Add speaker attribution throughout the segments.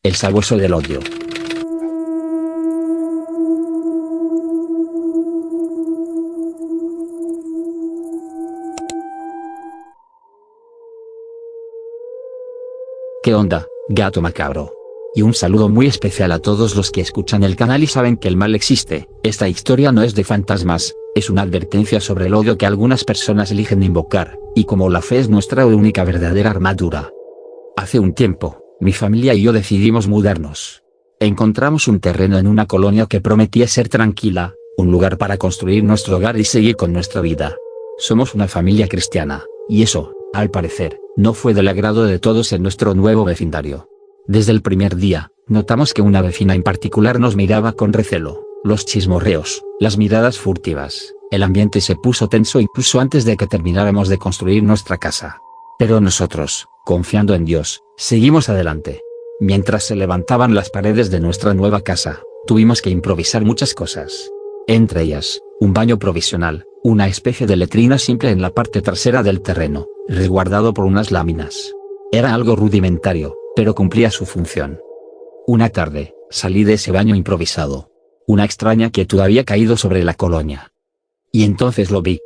Speaker 1: el sabueso del odio. ¿Qué onda, gato macabro? Y un saludo muy especial a todos los que escuchan el canal y saben que el mal existe. Esta historia no es de fantasmas, es una advertencia sobre el odio que algunas personas eligen invocar, y como la fe es nuestra única verdadera armadura. Hace un tiempo, mi familia y yo decidimos mudarnos. Encontramos un terreno en una colonia que prometía ser tranquila, un lugar para construir nuestro hogar y seguir con nuestra vida. Somos una familia cristiana, y eso, al parecer, no fue del agrado de todos en nuestro nuevo vecindario. Desde el primer día, notamos que una vecina en particular nos miraba con recelo, los chismorreos, las miradas furtivas, el ambiente se puso tenso incluso antes de que termináramos de construir nuestra casa. Pero nosotros, confiando en Dios, seguimos adelante. Mientras se levantaban las paredes de nuestra nueva casa, tuvimos que improvisar muchas cosas. Entre ellas, un baño provisional, una especie de letrina simple en la parte trasera del terreno, resguardado por unas láminas. Era algo rudimentario, pero cumplía su función. Una tarde, salí de ese baño improvisado. Una extraña quietud había caído sobre la colonia. Y entonces lo vi.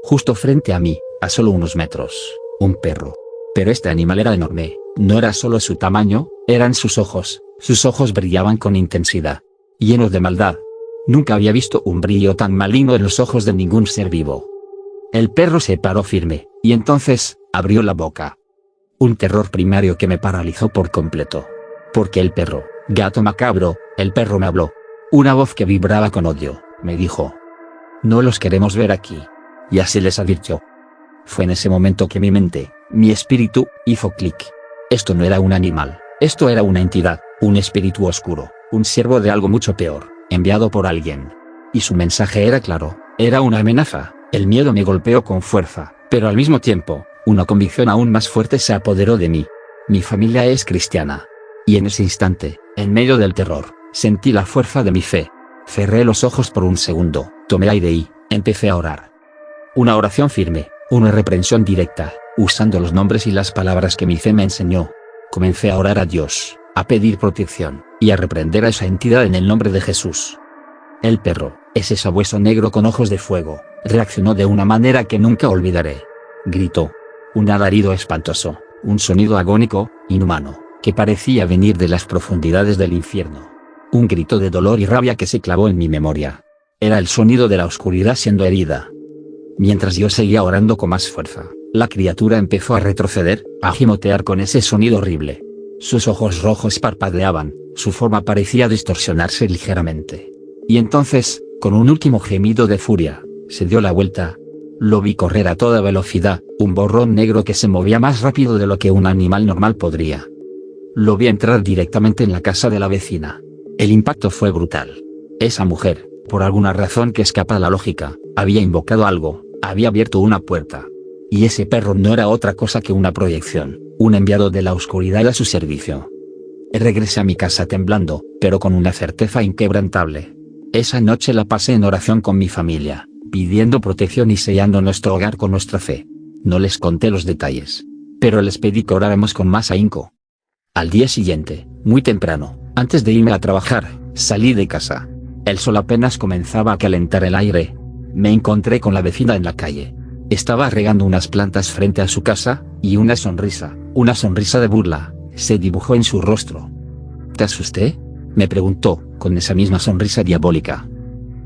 Speaker 1: Justo frente a mí, a solo unos metros, un perro. Pero este animal era enorme, no era solo su tamaño, eran sus ojos brillaban con intensidad. Llenos de maldad. Nunca había visto un brillo tan maligno en los ojos de ningún ser vivo. El perro se paró firme, y entonces, abrió la boca. Un terror primario que me paralizó por completo. Porque el perro, gato macabro, el perro me habló. Una voz que vibraba con odio, me dijo: "No los queremos ver aquí". Y así les advirtió. Fue en ese momento que mi mente, mi espíritu, hizo clic. Esto no era un animal, esto era una entidad, un espíritu oscuro, un siervo de algo mucho peor, enviado por alguien. Y su mensaje era claro, era una amenaza. El miedo me golpeó con fuerza, pero al mismo tiempo, una convicción aún más fuerte se apoderó de mí. Mi familia es cristiana. Y en ese instante, en medio del terror, sentí la fuerza de mi fe. Cerré los ojos por un segundo, tomé aire y empecé a orar. Una oración firme, una reprensión directa, usando los nombres y las palabras que mi fe me enseñó. Comencé a orar a Dios, a pedir protección, y a reprender a esa entidad en el nombre de Jesús. El perro, ese sabueso negro con ojos de fuego, reaccionó de una manera que nunca olvidaré. Gritó. Un alarido espantoso, un sonido agónico, inhumano, que parecía venir de las profundidades del infierno. Un grito de dolor y rabia que se clavó en mi memoria. Era el sonido de la oscuridad siendo herida. Mientras yo seguía orando con más fuerza, la criatura empezó a retroceder, a gimotear con ese sonido horrible. Sus ojos rojos parpadeaban, su forma parecía distorsionarse ligeramente. Y entonces, con un último gemido de furia, se dio la vuelta. Lo vi correr a toda velocidad, un borrón negro que se movía más rápido de lo que un animal normal podría. Lo vi entrar directamente en la casa de la vecina. El impacto fue brutal. Esa mujer, por alguna razón que escapa a la lógica, había invocado algo, había abierto una puerta. Y ese perro no era otra cosa que una proyección, un enviado de la oscuridad a su servicio. Regresé a mi casa temblando, pero con una certeza inquebrantable. Esa noche la pasé en oración con mi familia, pidiendo protección y sellando nuestro hogar con nuestra fe. No les conté los detalles, pero les pedí que oráramos con más ahínco. Al día siguiente, muy temprano, antes de irme a trabajar, salí de casa. El sol apenas comenzaba a calentar el aire. Me encontré con la vecina en la calle. Estaba regando unas plantas frente a su casa, y una sonrisa de burla, se dibujó en su rostro. ¿Te asusté?, me preguntó, con esa misma sonrisa diabólica.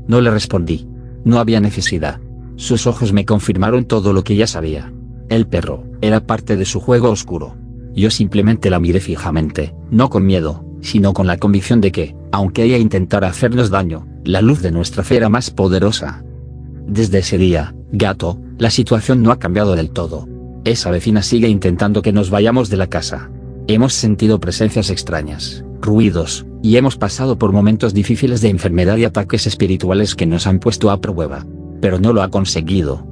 Speaker 1: No le respondí. No había necesidad. Sus ojos me confirmaron todo lo que ya sabía. El perro, era parte de su juego oscuro. Yo simplemente la miré fijamente, no con miedo, sino con la convicción de que, aunque ella intentara hacernos daño, la luz de nuestra fe era más poderosa. Desde ese día, gato, la situación no ha cambiado del todo. Esa vecina sigue intentando que nos vayamos de la casa. Hemos sentido presencias extrañas, ruidos, y hemos pasado por momentos difíciles de enfermedad y ataques espirituales que nos han puesto a prueba. Pero no lo ha conseguido.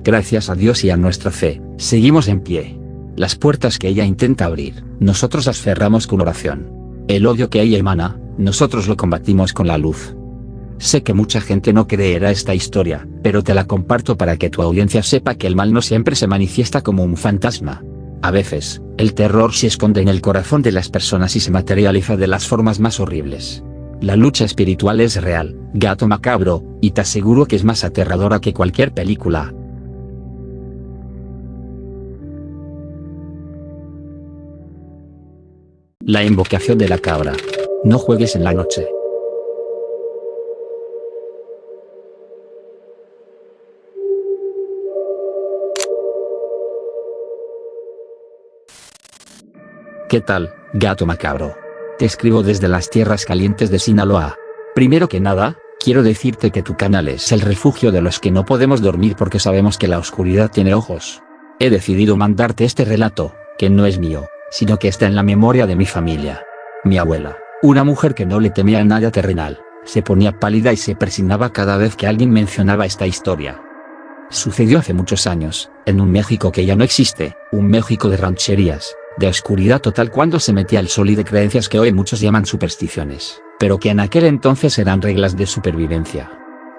Speaker 1: Gracias a Dios y a nuestra fe, seguimos en pie. Las puertas que ella intenta abrir, nosotros las cerramos con oración. El odio que ella emana, nosotros lo combatimos con la luz. Sé que mucha gente no creerá esta historia, pero te la comparto para que tu audiencia sepa que el mal no siempre se manifiesta como un fantasma. A veces, El terror se esconde en el corazón de las personas y se materializa de las formas más horribles. La lucha espiritual es real, gato macabro, y te aseguro que es más aterradora que cualquier película. La invocación de la cabra. No juegues en la noche. ¿Qué tal, gato macabro? Te escribo desde las tierras calientes de Sinaloa. Primero que nada, quiero decirte que tu canal es el refugio de los que no podemos dormir porque sabemos que la oscuridad tiene ojos. He decidido mandarte este relato, que no es mío, sino que está en la memoria de mi familia. Mi abuela, una mujer que no le temía a nada terrenal, se ponía pálida y se persignaba cada vez que alguien mencionaba esta historia. Sucedió hace muchos años, en un México que ya no existe, un México de rancherías, de oscuridad total cuando se metía el sol y de creencias que hoy muchos llaman supersticiones, pero que en aquel entonces eran reglas de supervivencia.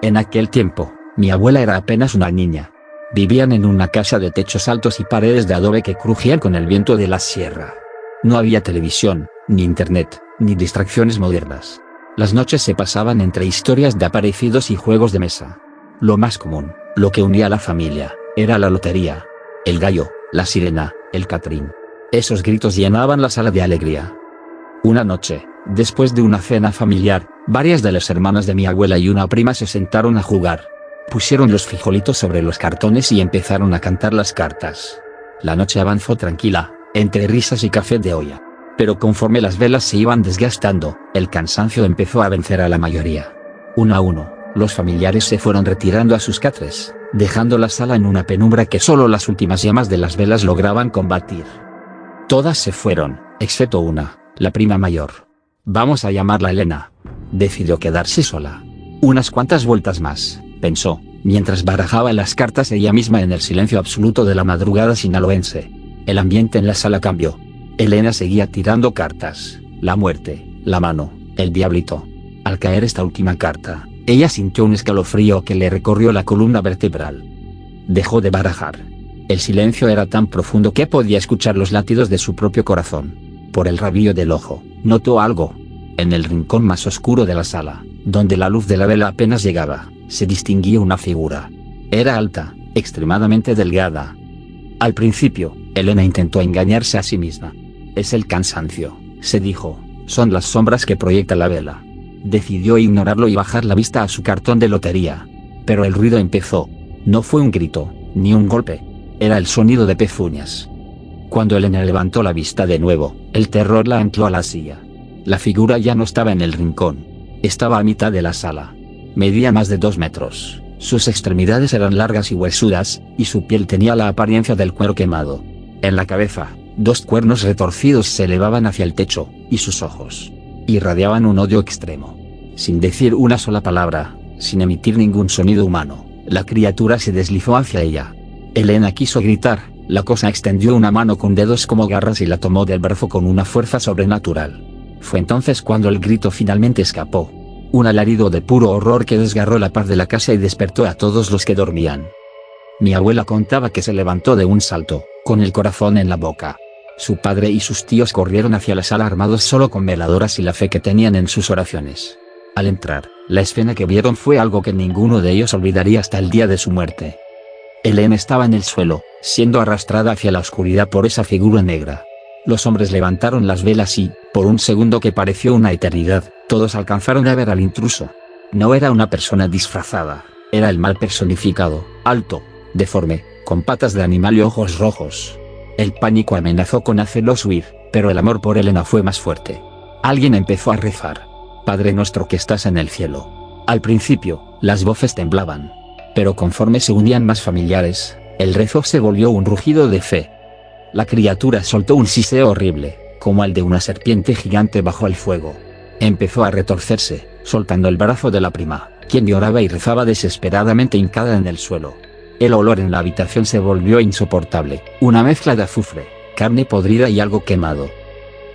Speaker 1: En aquel tiempo, mi abuela era apenas una niña. Vivían en una casa de techos altos y paredes de adobe que crujían con el viento de la sierra. No había televisión, ni internet, ni distracciones modernas. Las noches se pasaban entre historias de aparecidos y juegos de mesa. Lo más común, lo que unía a la familia, era la lotería. El gallo, la sirena, el catrín. Esos gritos llenaban la sala de alegría. Una noche, después de una cena familiar, varias de las hermanas de mi abuela y una prima se sentaron a jugar. Pusieron los frijolitos sobre los cartones y empezaron a cantar las cartas. La noche avanzó tranquila, entre risas y café de olla. Pero conforme las velas se iban desgastando, el cansancio empezó a vencer a la mayoría. Uno a uno, los familiares se fueron retirando a sus catres, dejando la sala en una penumbra que solo las últimas llamas de las velas lograban combatir. Todas se fueron, excepto una, la prima mayor. Vamos a llamarla Elena. Decidió quedarse sola. Unas cuantas vueltas más, pensó, mientras barajaba las cartas ella misma en el silencio absoluto de la madrugada sinaloense. El ambiente en la sala cambió. Elena seguía tirando cartas, la muerte, la mano, el diablito. Al caer esta última carta, ella sintió un escalofrío que le recorrió la columna vertebral. Dejó de barajar. El silencio era tan profundo que podía escuchar los latidos de su propio corazón. Por el rabillo del ojo, notó algo. En el rincón más oscuro de la sala, donde la luz de la vela apenas llegaba, se distinguía una figura. Era alta, extremadamente delgada. Al principio, Elena intentó engañarse a sí misma. Es el cansancio, se dijo, son las sombras que proyecta la vela. Decidió ignorarlo y bajar la vista a su cartón de lotería. Pero el ruido empezó. No fue un grito, ni un golpe. Era el sonido de pezuñas. Cuando Elena levantó la vista de nuevo, el terror la ancló a la silla. La figura ya no estaba en el rincón. Estaba a mitad de la sala. Medía más de 2 metros. Sus extremidades eran largas y huesudas, y su piel tenía la apariencia del cuero quemado. En la cabeza, 2 cuernos retorcidos se elevaban hacia el techo, y sus ojos irradiaban un odio extremo. Sin decir una sola palabra, sin emitir ningún sonido humano, la criatura se deslizó hacia ella. Elena quiso gritar, la cosa extendió una mano con dedos como garras y la tomó del brazo con una fuerza sobrenatural. Fue entonces cuando el grito finalmente escapó. Un alarido de puro horror que desgarró la paz de la casa y despertó a todos los que dormían. Mi abuela contaba que se levantó de un salto, con el corazón en la boca. Su padre y sus tíos corrieron hacia la sala armados solo con veladoras y la fe que tenían en sus oraciones. Al entrar, la escena que vieron fue algo que ninguno de ellos olvidaría hasta el día de su muerte. Elena estaba en el suelo, siendo arrastrada hacia la oscuridad por esa figura negra. Los hombres levantaron las velas y, por un segundo que pareció una eternidad, todos alcanzaron a ver al intruso. No era una persona disfrazada, era el mal personificado, alto, deforme, con patas de animal y ojos rojos. El pánico amenazó con hacerlos huir, pero el amor por Elena fue más fuerte. Alguien empezó a rezar. Padre nuestro que estás en el cielo. Al principio, las voces temblaban. Pero conforme se unían más familiares, el rezo se volvió un rugido de fe. La criatura soltó un siseo horrible, como el de una serpiente gigante bajo el fuego. Empezó a retorcerse, soltando el brazo de la prima, quien lloraba y rezaba desesperadamente hincada en el suelo. El olor en la habitación se volvió insoportable, una mezcla de azufre, carne podrida y algo quemado.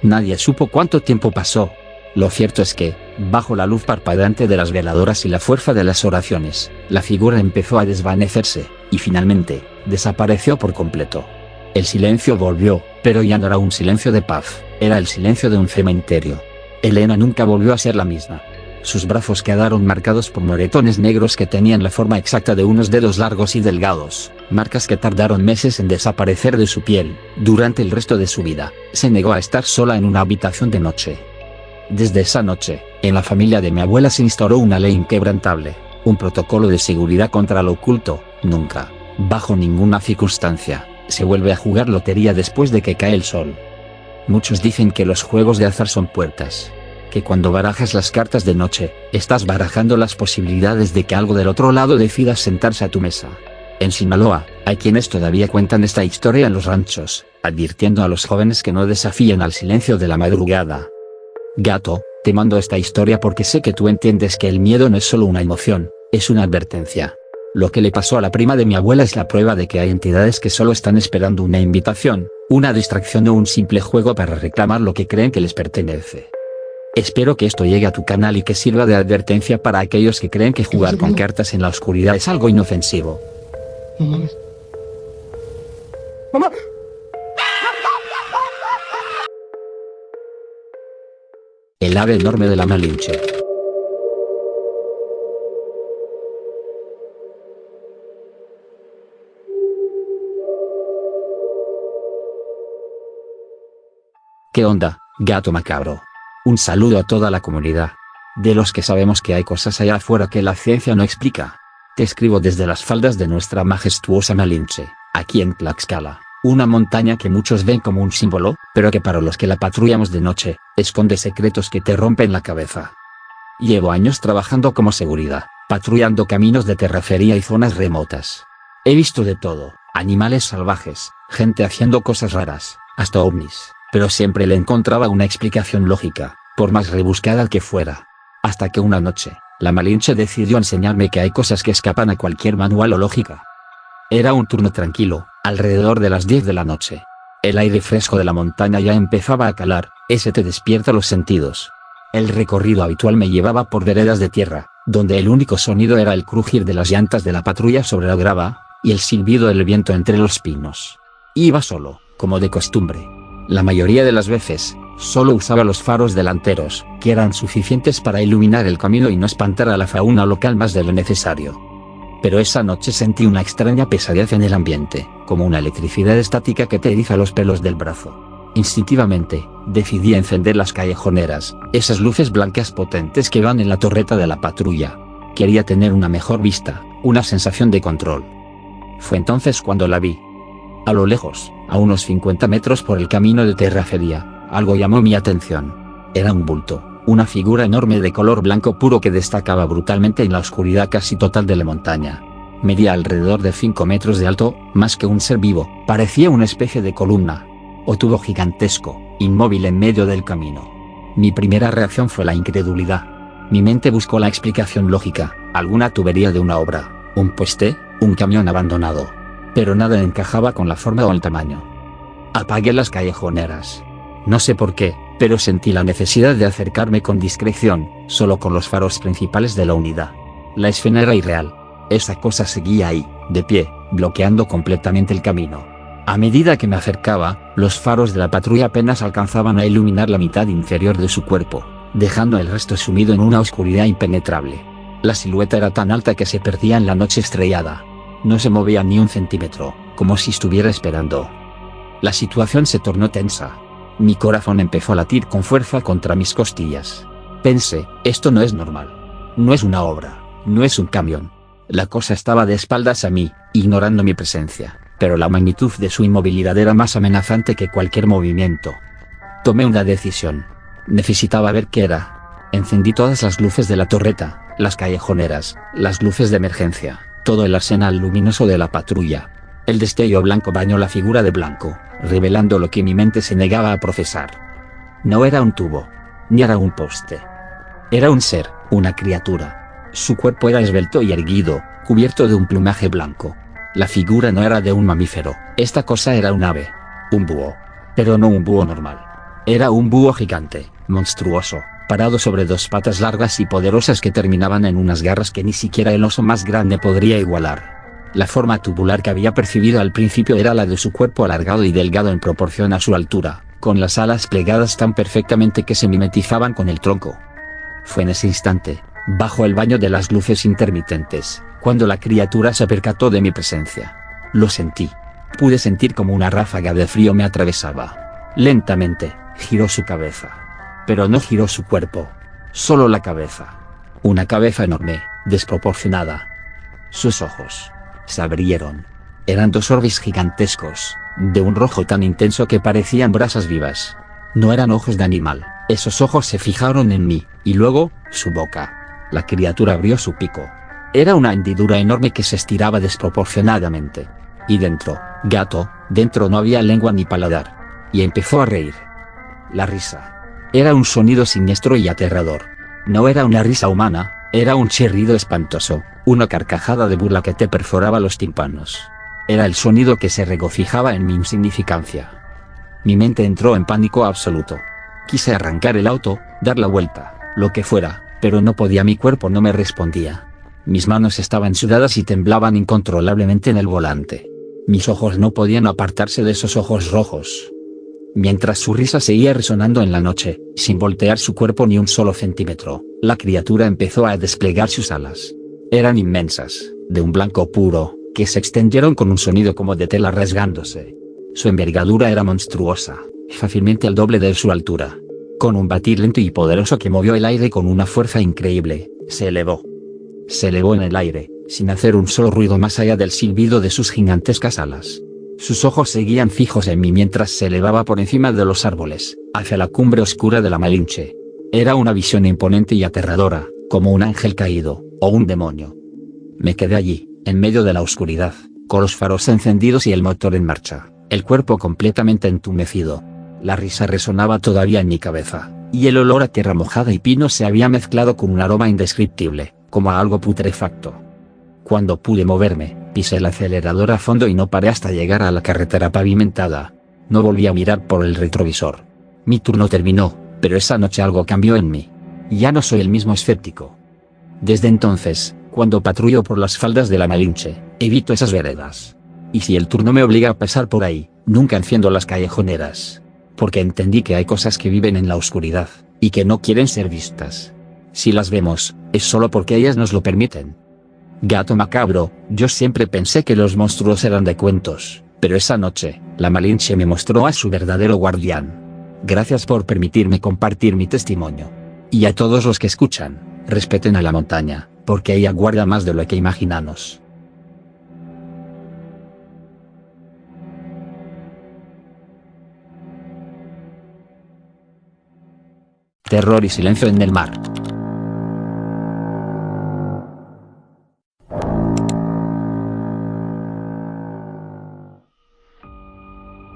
Speaker 1: Nadie supo cuánto tiempo pasó. Lo cierto es que, bajo la luz parpadeante de las veladoras y la fuerza de las oraciones, la figura empezó a desvanecerse, y finalmente, desapareció por completo. El silencio volvió, Pero ya no era un silencio de paz, era el silencio de un cementerio. Elena nunca volvió a ser la misma. Sus brazos quedaron marcados por moretones negros que tenían la forma exacta de unos dedos largos y delgados, marcas que tardaron meses en desaparecer de su piel. Durante el resto de su vida, se negó a estar sola en una habitación de noche. Desde esa noche, en la familia de mi abuela se instauró una ley inquebrantable, un protocolo de seguridad contra lo oculto. Nunca, bajo ninguna circunstancia, se vuelve a jugar lotería después de que cae el sol. Muchos dicen que los juegos de azar son puertas. Que cuando barajas las cartas de noche, estás barajando las posibilidades de que algo del otro lado decida sentarse a tu mesa. En Sinaloa, hay quienes todavía cuentan esta historia en los ranchos, advirtiendo a los jóvenes que no desafíen al silencio de la madrugada. Gato, te mando esta historia porque sé que tú entiendes que el miedo no es solo una emoción, es una advertencia. Lo que le pasó a la prima de mi abuela es la prueba de que hay entidades que solo están esperando una invitación, una distracción o un simple juego para reclamar lo que creen que les pertenece. Espero que esto llegue a tu canal y que sirva de advertencia para aquellos que creen que jugar con cartas en la oscuridad es algo inofensivo.
Speaker 2: No mames. ¡Mamá!
Speaker 1: El ave enorme de la Malinche. ¿Qué onda, gato macabro? Un saludo a toda la comunidad. De los que sabemos que hay cosas allá afuera que la ciencia no explica. Te escribo desde las faldas de nuestra majestuosa Malinche, aquí en Tlaxcala, una montaña que muchos ven como un símbolo, pero que para los que la patrullamos de noche, esconde secretos que te rompen la cabeza. Llevo años trabajando como seguridad, patrullando caminos de terracería y zonas remotas. He visto de todo, animales salvajes, gente haciendo cosas raras, hasta ovnis. Pero siempre le encontraba una explicación lógica, por más rebuscada que fuera. Hasta que una noche, la Malinche decidió enseñarme que hay cosas que escapan a cualquier manual o lógica. Era un turno tranquilo, alrededor de las 10 de la noche. El aire fresco de la montaña ya empezaba a calar, ese te despierta los sentidos. El recorrido habitual me llevaba por veredas de tierra, donde el único sonido era el crujir de las llantas de la patrulla sobre la grava, y el silbido del viento entre los pinos. Iba solo, como de costumbre. La mayoría de las veces, solo usaba los faros delanteros, que eran suficientes para iluminar el camino y no espantar a la fauna local más de lo necesario. Pero esa noche sentí una extraña pesadez en el ambiente, como una electricidad estática que te eriza los pelos del brazo. Instintivamente, decidí encender las callejoneras, esas luces blancas potentes que van en la torreta de la patrulla. Quería tener una mejor vista, una sensación de control. Fue entonces cuando la vi. A lo lejos, a unos 50 metros por el camino de terracería, algo llamó mi atención. Era un bulto, una figura enorme de color blanco puro que destacaba brutalmente en la oscuridad casi total de la montaña. Medía alrededor de 5 metros de alto, más que un ser vivo, parecía una especie de columna o tubo gigantesco, inmóvil en medio del camino. Mi primera reacción fue la incredulidad. Mi mente buscó la explicación lógica, alguna tubería de una obra, un poste, un camión abandonado. Pero nada encajaba con la forma o el tamaño. Apagué las callejoneras. No sé por qué, pero sentí la necesidad de acercarme con discreción, solo con los faros principales de la unidad. La escena era irreal. Esa cosa seguía ahí, de pie, bloqueando completamente el camino. A medida que me acercaba, los faros de la patrulla apenas alcanzaban a iluminar la mitad inferior de su cuerpo, dejando el resto sumido en una oscuridad impenetrable. La silueta era tan alta que se perdía en la noche estrellada. No se movía ni un centímetro, como si estuviera esperando. La situación se tornó tensa. Mi corazón empezó a latir con fuerza contra mis costillas. Pensé, esto no es normal. No es una obra, no es un camión. La cosa estaba de espaldas a mí, ignorando mi presencia, pero la magnitud de su inmovilidad era más amenazante que cualquier movimiento. Tomé una decisión. Necesitaba ver qué era. Encendí todas las luces de la torreta, las callejoneras, las luces de emergencia. Todo el arsenal luminoso de la patrulla. El destello blanco bañó la figura de blanco, revelando lo que mi mente se negaba a procesar. No era un tubo, ni era un poste. Era un ser, una criatura. Su cuerpo era esbelto y erguido, cubierto de un plumaje blanco. La figura no era de un mamífero, esta cosa era un ave. Un búho. Pero no un búho normal. Era un búho gigante, monstruoso, parado sobre dos patas largas y poderosas que terminaban en unas garras que ni siquiera el oso más grande podría igualar. La forma tubular que había percibido al principio era la de su cuerpo alargado y delgado en proporción a su altura, con las alas plegadas tan perfectamente que se mimetizaban con el tronco. Fue en ese instante, bajo el baño de las luces intermitentes, cuando la criatura se percató de mi presencia. Lo sentí. Pude sentir como una ráfaga de frío me atravesaba. Lentamente, giró su cabeza. Pero no giró su cuerpo. Solo la cabeza. Una cabeza enorme, desproporcionada. Sus ojos se abrieron. Eran dos orbes gigantescos, de un rojo tan intenso que parecían brasas vivas. No eran ojos de animal, esos ojos se fijaron en mí, y luego, su boca. La criatura abrió su pico. Era una hendidura enorme que se estiraba desproporcionadamente. Y dentro, gato, dentro no había lengua ni paladar. Y empezó a reír. La risa. Era un sonido siniestro y aterrador. No era una risa humana, era un chirrido espantoso, una carcajada de burla que te perforaba los tímpanos. Era el sonido que se regocijaba en mi insignificancia. Mi mente entró en pánico absoluto. Quise arrancar el auto, dar la vuelta, lo que fuera, pero no podía, mi cuerpo no me respondía. Mis manos estaban sudadas y temblaban incontrolablemente en el volante. Mis ojos no podían apartarse de esos ojos rojos. Mientras su risa seguía resonando en la noche, sin voltear su cuerpo ni un solo centímetro, la criatura empezó a desplegar sus alas. Eran inmensas, de un blanco puro, que se extendieron con un sonido como de tela rasgándose. Su envergadura era monstruosa, fácilmente al doble de su altura. Con un batir lento y poderoso que movió el aire con una fuerza increíble, se elevó. Se elevó en el aire, sin hacer un solo ruido más allá del silbido de sus gigantescas alas. Sus ojos seguían fijos en mí mientras se elevaba por encima de los árboles, hacia la cumbre oscura de la Malinche. Era una visión imponente y aterradora, como un ángel caído, o un demonio. Me quedé allí, en medio de la oscuridad, con los faros encendidos y el motor en marcha, el cuerpo completamente entumecido. La risa resonaba todavía en mi cabeza, y el olor a tierra mojada y pino se había mezclado con un aroma indescriptible, como a algo putrefacto. Cuando pude moverme, pisé el acelerador a fondo y no paré hasta llegar a la carretera pavimentada. No volví a mirar por el retrovisor. Mi turno terminó, pero esa noche algo cambió en mí. Ya no soy el mismo escéptico. Desde entonces, cuando patrullo por las faldas de la Malinche, evito esas veredas. Y si el turno me obliga a pasar por ahí, nunca enciendo las callejoneras. Porque entendí que hay cosas que viven en la oscuridad, y que no quieren ser vistas. Si las vemos, es solo porque ellas nos lo permiten. Gato macabro, yo siempre pensé que los monstruos eran de cuentos, pero esa noche, la Malinche me mostró a su verdadero guardián. Gracias por permitirme compartir mi testimonio. Y a todos los que escuchan, respeten a la montaña, porque ella guarda más de lo que imaginamos. Terror y silencio en el mar.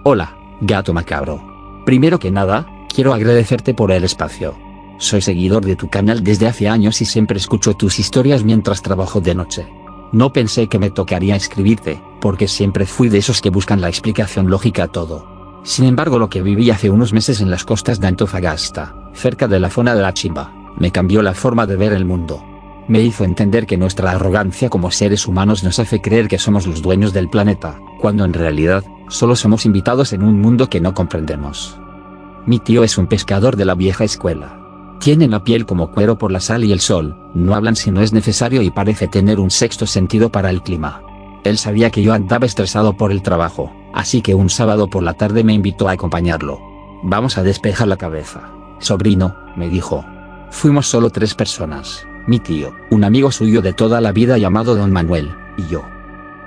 Speaker 1: Hola, gato macabro. Primero que nada, quiero agradecerte por el espacio. Soy seguidor de tu canal desde hace años y siempre escucho tus historias mientras trabajo de noche. No pensé que me tocaría escribirte, porque siempre fui de esos que buscan la explicación lógica a todo. Sin embargo, lo que viví hace unos meses en las costas de Antofagasta, cerca de la zona de la Chimba, me cambió la forma de ver el mundo. Me hizo entender que nuestra arrogancia como seres humanos nos hace creer que somos los dueños del planeta, cuando en realidad, solo somos invitados en un mundo que no comprendemos. Mi tío es un pescador de la vieja escuela. Tienen la piel como cuero por la sal y el sol, no hablan si no es necesario y parece tener un sexto sentido para el clima. Él sabía que yo andaba estresado por el trabajo, así que un sábado por la tarde me invitó a acompañarlo. Vamos a despejar la cabeza, sobrino, me dijo. Fuimos solo 3 personas, mi tío, un amigo suyo de toda la vida llamado Don Manuel, y yo.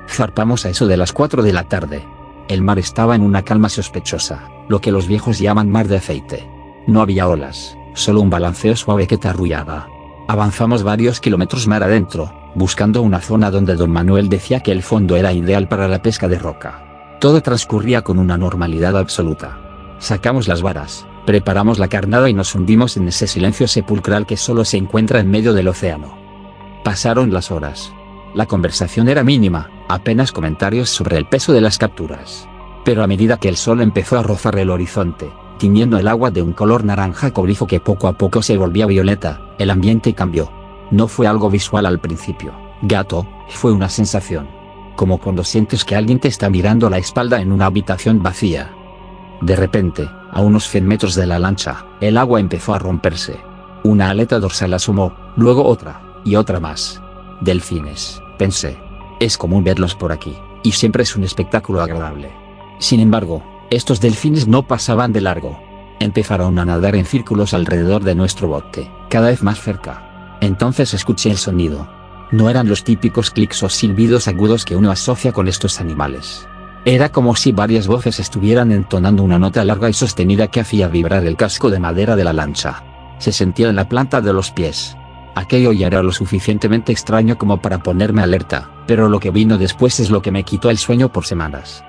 Speaker 1: Zarpamos a eso de las 4 de la tarde. El mar estaba en una calma sospechosa, lo que los viejos llaman mar de aceite. No había olas, solo un balanceo suave que te arrullaba. Avanzamos varios kilómetros mar adentro, buscando una zona donde Don Manuel decía que el fondo era ideal para la pesca de roca. Todo transcurría con una normalidad absoluta. Sacamos las varas, preparamos la carnada y nos hundimos en ese silencio sepulcral que solo se encuentra en medio del océano. Pasaron las horas. La conversación era mínima, apenas comentarios sobre el peso de las capturas. Pero a medida que el sol empezó a rozar el horizonte, tiñendo el agua de un color naranja cobrizo que poco a poco se volvía violeta, el ambiente cambió. No fue algo visual al principio, gato, fue una sensación. como cuando sientes que alguien te está mirando a la espalda en una habitación vacía. De repente, a unos 100 metros de la lancha, el agua empezó a romperse. Una aleta dorsal asomó, luego otra, y otra más. Delfines, pensé. Es común verlos por aquí, y siempre es un espectáculo agradable. Sin embargo, estos delfines no pasaban de largo. Empezaron a nadar en círculos alrededor de nuestro bote, cada vez más cerca. Entonces escuché el sonido. No eran los típicos clics o silbidos agudos que uno asocia con estos animales. Era como si varias voces estuvieran entonando una nota larga y sostenida que hacía vibrar el casco de madera de la lancha. Se sentía en la planta de los pies. Aquello ya era lo suficientemente extraño como para ponerme alerta, pero lo que vino después es lo que me quitó el sueño por semanas.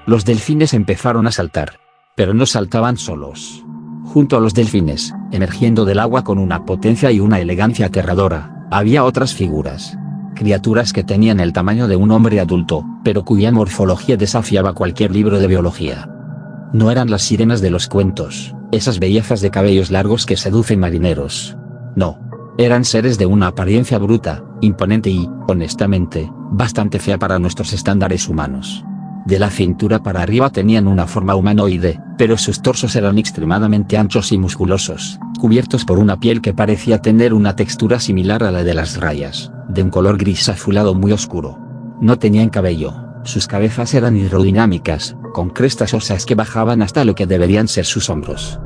Speaker 1: Los delfines empezaron a saltar. Pero no saltaban solos. Junto a los delfines, emergiendo del agua con una potencia y una elegancia aterradora, había otras figuras. Criaturas que tenían el tamaño de un hombre adulto, pero cuya morfología desafiaba cualquier libro de biología. No eran las sirenas de los cuentos, esas bellezas de cabellos largos que seducen marineros. No. Eran seres de una apariencia bruta, imponente y, honestamente, bastante fea para nuestros estándares humanos. De la cintura para arriba tenían una forma humanoide, pero sus torsos eran extremadamente anchos y musculosos, cubiertos por una piel que parecía tener una textura similar a la de las rayas, de un color gris azulado muy oscuro. No tenían cabello, sus cabezas eran hidrodinámicas, con crestas óseas que bajaban hasta lo que deberían ser sus hombros.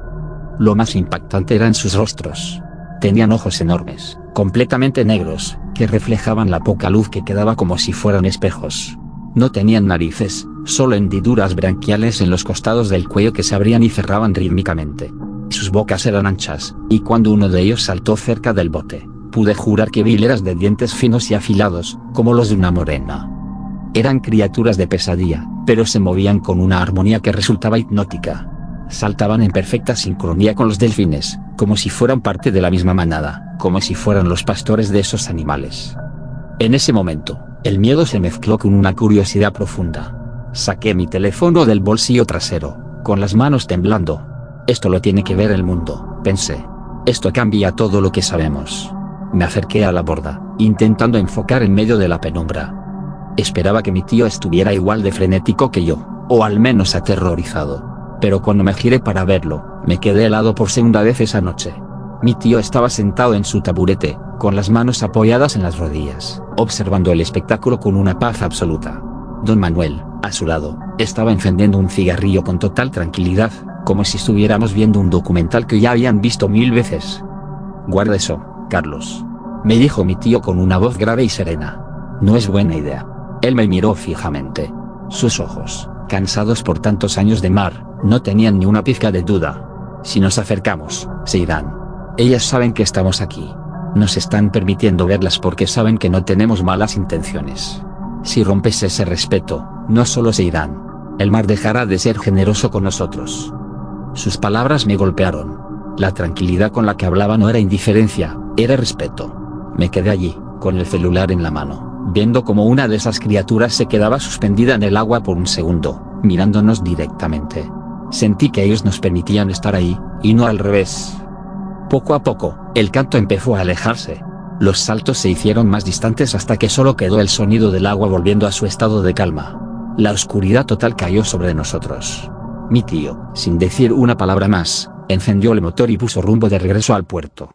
Speaker 1: Lo más impactante eran sus rostros. Tenían ojos enormes, completamente negros, que reflejaban la poca luz que quedaba como si fueran espejos. No tenían narices, solo hendiduras branquiales en los costados del cuello que se abrían y cerraban rítmicamente. Sus bocas eran anchas, y cuando uno de ellos saltó cerca del bote, pude jurar que vi hileras de dientes finos y afilados, como los de una morena. Eran criaturas de pesadilla, pero se movían con una armonía que resultaba hipnótica. Saltaban en perfecta sincronía con los delfines, como si fueran parte de la misma manada, como si fueran los pastores de esos animales. En ese momento, el miedo se mezcló con una curiosidad profunda. Saqué mi teléfono del bolsillo trasero, con las manos temblando. Esto lo tiene que ver el mundo, pensé. Esto cambia todo lo que sabemos. Me acerqué a la borda, intentando enfocar en medio de la penumbra. Esperaba que mi tío estuviera igual de frenético que yo, o al menos aterrorizado. Pero cuando me giré para verlo, me quedé helado por segunda vez esa noche. Mi tío estaba sentado en su taburete, con las manos apoyadas en las rodillas, observando el espectáculo con una paz absoluta. Don Manuel, a su lado, estaba encendiendo un cigarrillo con total tranquilidad, como si estuviéramos viendo un documental que ya habían visto 1000 veces. Guarda eso, Carlos. Me dijo mi tío con una voz grave y serena. No es buena idea. Él me miró fijamente. Sus ojos, cansados por tantos años de mar, no tenían ni una pizca de duda. Si nos acercamos, se irán. Ellas saben que estamos aquí. Nos están permitiendo verlas porque saben que no tenemos malas intenciones. Si rompes ese respeto, no solo se irán. El mar dejará de ser generoso con nosotros. Sus palabras me golpearon. La tranquilidad con la que hablaba no era indiferencia, era respeto. Me quedé allí, con el celular en la mano, viendo como una de esas criaturas se quedaba suspendida en el agua por un segundo, mirándonos directamente. Sentí que ellos nos permitían estar ahí, y no al revés. Poco a poco, el canto empezó a alejarse. Los saltos se hicieron más distantes hasta que solo quedó el sonido del agua volviendo a su estado de calma. La oscuridad total cayó sobre nosotros. Mi tío, sin decir una palabra más, encendió el motor y puso rumbo de regreso al puerto.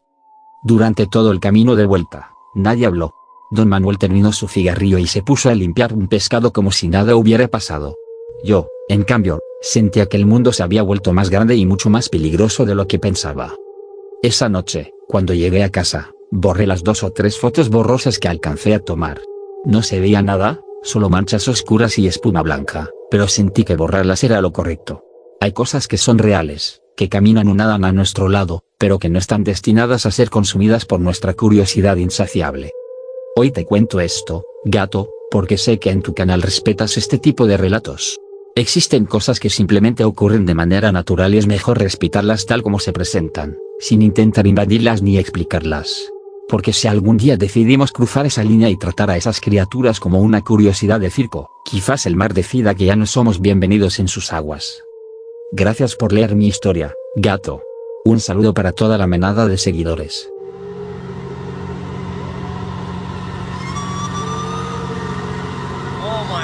Speaker 1: Durante todo el camino de vuelta, nadie habló. Don Manuel terminó su cigarrillo y se puso a limpiar un pescado como si nada hubiera pasado. Yo, en cambio, sentía que el mundo se había vuelto más grande y mucho más peligroso de lo que pensaba. Esa noche, cuando llegué a casa, borré las 2 o 3 fotos borrosas que alcancé a tomar. No se veía nada, solo manchas oscuras y espuma blanca, pero sentí que borrarlas era lo correcto. Hay cosas que son reales, que caminan o nadan a nuestro lado, pero que no están destinadas a ser consumidas por nuestra curiosidad insaciable. Hoy te cuento esto, gato, porque sé que en tu canal respetas este tipo de relatos. Existen cosas que simplemente ocurren de manera natural y es mejor respetarlas tal como se presentan, sin intentar invadirlas ni explicarlas. Porque si algún día decidimos cruzar esa línea y tratar a esas criaturas como una curiosidad de circo, quizás el mar decida que ya no somos bienvenidos en sus aguas. Gracias por leer mi historia, gato. Un saludo para toda la manada de seguidores.
Speaker 2: Oh my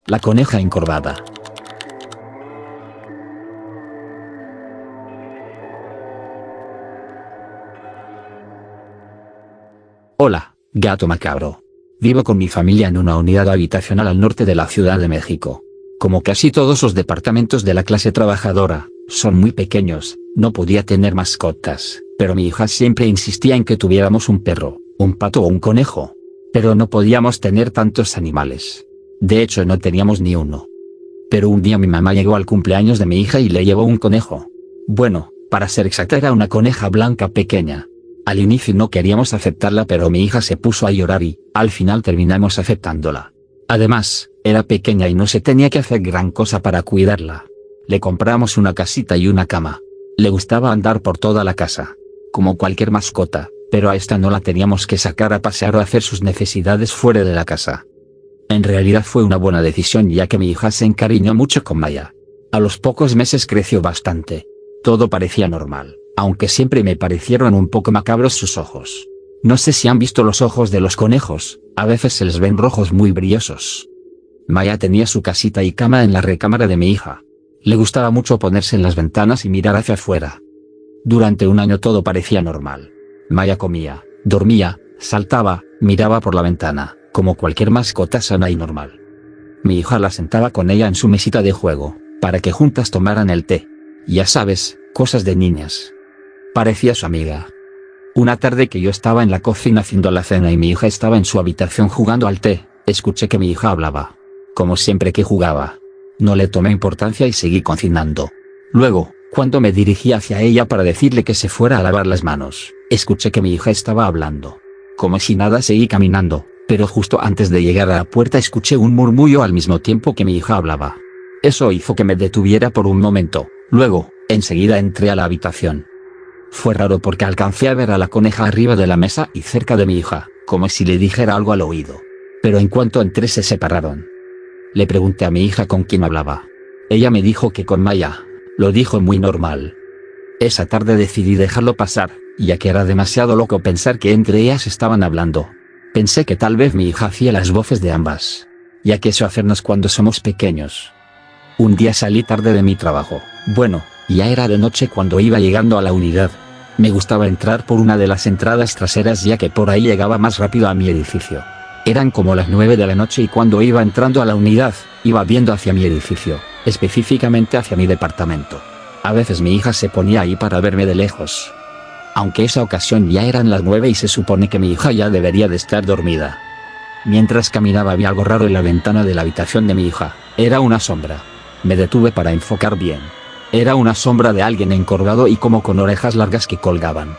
Speaker 1: La coneja encorvada. Hola, gato macabro. Vivo con mi familia en una unidad habitacional al norte de la Ciudad de México. Como casi todos los departamentos de la clase trabajadora, son muy pequeños, no podía tener mascotas, pero mi hija siempre insistía en que tuviéramos un perro, un pato o un conejo. Pero no podíamos tener tantos animales. De hecho no teníamos ni uno. Pero un día mi mamá llegó al cumpleaños de mi hija y le llevó un conejo. Bueno, para ser exacta era una coneja blanca pequeña. Al inicio no queríamos aceptarla pero mi hija se puso a llorar y, al final terminamos aceptándola. Además, era pequeña y no se tenía que hacer gran cosa para cuidarla. Le compramos una casita y una cama. Le gustaba andar por toda la casa. Como cualquier mascota, pero a esta no la teníamos que sacar a pasear o hacer sus necesidades fuera de la casa. En realidad fue una buena decisión ya que mi hija se encariñó mucho con Maya. A los pocos meses creció bastante. Todo parecía normal, aunque siempre me parecieron un poco macabros sus ojos. No sé si han visto los ojos de los conejos, a veces se les ven rojos muy brillosos. Maya tenía su casita y cama en la recámara de mi hija. Le gustaba mucho ponerse en las ventanas y mirar hacia afuera. Durante un año todo parecía normal. Maya comía, dormía, saltaba, miraba por la ventana, como cualquier mascota sana y normal. Mi hija la sentaba con ella en su mesita de juego, para que juntas tomaran el té. Ya sabes, cosas de niñas. Parecía su amiga. Una tarde que yo estaba en la cocina haciendo la cena y mi hija estaba en su habitación jugando al té, escuché que mi hija hablaba. Como siempre que jugaba. No le tomé importancia y seguí cocinando. Luego, cuando me dirigí hacia ella para decirle que se fuera a lavar las manos, escuché que mi hija estaba hablando. Como si nada seguí caminando, pero justo antes de llegar a la puerta escuché un murmullo al mismo tiempo que mi hija hablaba. Eso hizo que me detuviera por un momento, luego, enseguida entré a la habitación. Fue raro porque alcancé a ver a la coneja arriba de la mesa y cerca de mi hija, como si le dijera algo al oído. Pero en cuanto entré se separaron. Le pregunté a mi hija con quién hablaba. Ella me dijo que con Maya. Lo dijo muy normal. Esa tarde decidí dejarlo pasar, ya que era demasiado loco pensar que entre ellas estaban hablando. Pensé que tal vez mi hija hacía las voces de ambas, ya que eso hacernos cuando somos pequeños. Un día salí tarde de mi trabajo. Bueno, ya era de noche cuando iba llegando a la unidad. Me gustaba entrar por una de las entradas traseras ya que por ahí llegaba más rápido a mi edificio. Eran como las 9 de la noche y cuando iba entrando a la unidad, iba viendo hacia mi edificio, específicamente hacia mi departamento. A veces mi hija se ponía ahí para verme de lejos. Aunque esa ocasión ya eran las 9 y se supone que mi hija ya debería de estar dormida. Mientras caminaba vi algo raro en la ventana de la habitación de mi hija. Era una sombra. Me detuve para enfocar bien. Era una sombra de alguien encorvado y como con orejas largas que colgaban.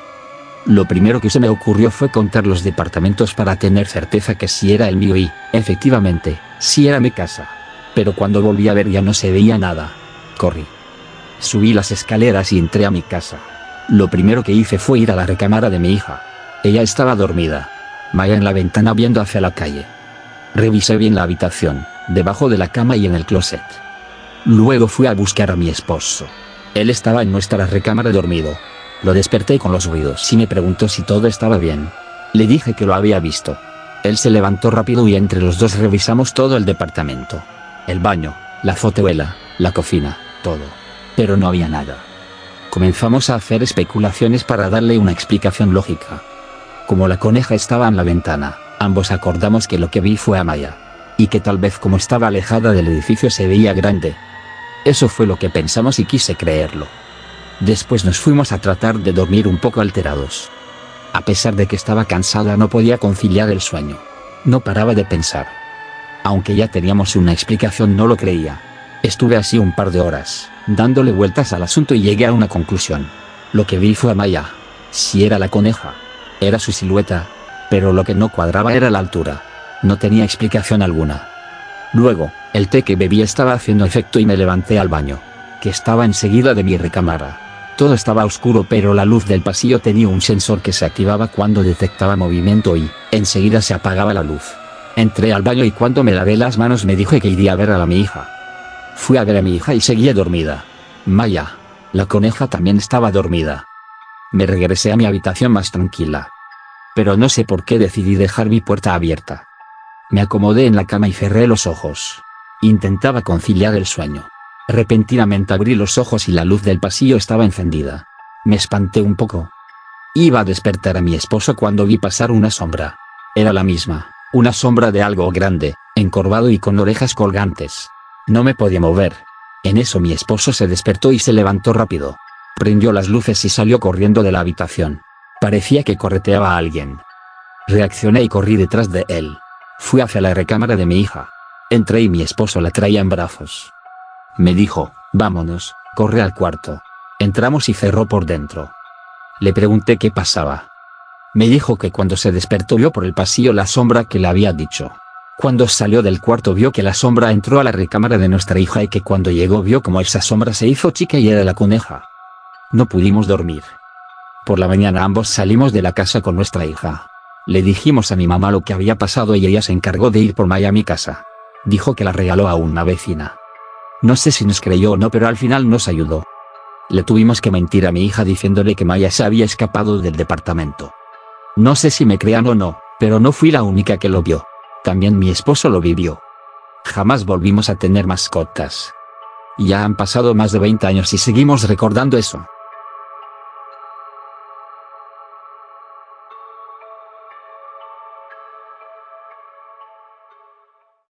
Speaker 1: Lo primero que se me ocurrió fue contar los departamentos para tener certeza que sí era el mío y, efectivamente, sí era mi casa. Pero cuando volví a ver ya no se veía nada. Corrí. Subí las escaleras y entré a mi casa. Lo primero que hice fue ir a la recámara de mi hija. Ella estaba dormida. Maya en la ventana viendo hacia la calle. Revisé bien la habitación, debajo de la cama y en el closet. Luego fui a buscar a mi esposo. Él estaba en nuestra recámara dormido. Lo desperté con los ruidos y me preguntó si todo estaba bien. Le dije que lo había visto. Él se levantó rápido y entre los dos revisamos todo el departamento. El baño, la azotehuela, la cocina, todo. Pero no había nada. Comenzamos a hacer especulaciones para darle una explicación lógica. Como la coneja estaba en la ventana, ambos acordamos que lo que vi fue a Maya. Y que tal vez como estaba alejada del edificio se veía grande. Eso fue lo que pensamos y quise creerlo. Después nos fuimos a tratar de dormir un poco alterados. A pesar de que estaba cansada no podía conciliar el sueño. No paraba de pensar. Aunque ya teníamos una explicación no lo creía. Estuve así un par de horas, dándole vueltas al asunto y llegué a una conclusión. Lo que vi fue a Maya. Sí era la coneja. Era su silueta. Pero lo que no cuadraba era la altura. No tenía explicación alguna. Luego, el té que bebí estaba haciendo efecto y me levanté al baño, que estaba enseguida de mi recámara. Todo estaba oscuro pero la luz del pasillo tenía un sensor que se activaba cuando detectaba movimiento y, enseguida se apagaba la luz. Entré al baño y cuando me lavé las manos me dijo que iría a ver a mi hija. Fui a ver a mi hija y seguía dormida. Maya, la coneja, también estaba dormida. Me regresé a mi habitación más tranquila. Pero no sé por qué decidí dejar mi puerta abierta. Me acomodé en la cama y cerré los ojos. Intentaba conciliar el sueño. Repentinamente abrí los ojos y la luz del pasillo estaba encendida. Me espanté un poco. Iba a despertar a mi esposo cuando vi pasar una sombra. Era la misma, una sombra de algo grande, encorvado y con orejas colgantes. No me podía mover. En eso mi esposo se despertó y se levantó rápido. Prendió las luces y salió corriendo de la habitación. Parecía que correteaba a alguien. Reaccioné y corrí detrás de él. Fui hacia la recámara de mi hija. Entré y mi esposo la traía en brazos. Me dijo, vámonos, corre al cuarto. Entramos y cerró por dentro. Le pregunté qué pasaba. Me dijo que cuando se despertó vio por el pasillo la sombra que le había dicho. Cuando salió del cuarto vio que la sombra entró a la recámara de nuestra hija y que cuando llegó vio como esa sombra se hizo chica y era la coneja. No pudimos dormir. Por la mañana ambos salimos de la casa con nuestra hija. Le dijimos a mi mamá lo que había pasado y ella se encargó de ir por Maya a mi casa. Dijo que la regaló a una vecina. No sé si nos creyó o no, pero al final nos ayudó. Le tuvimos que mentir a mi hija diciéndole que Maya se había escapado del departamento. No sé si me crean o no, pero no fui la única que lo vio. También mi esposo lo vivió. Jamás volvimos a tener mascotas. Ya han pasado más de 20 años y seguimos recordando eso.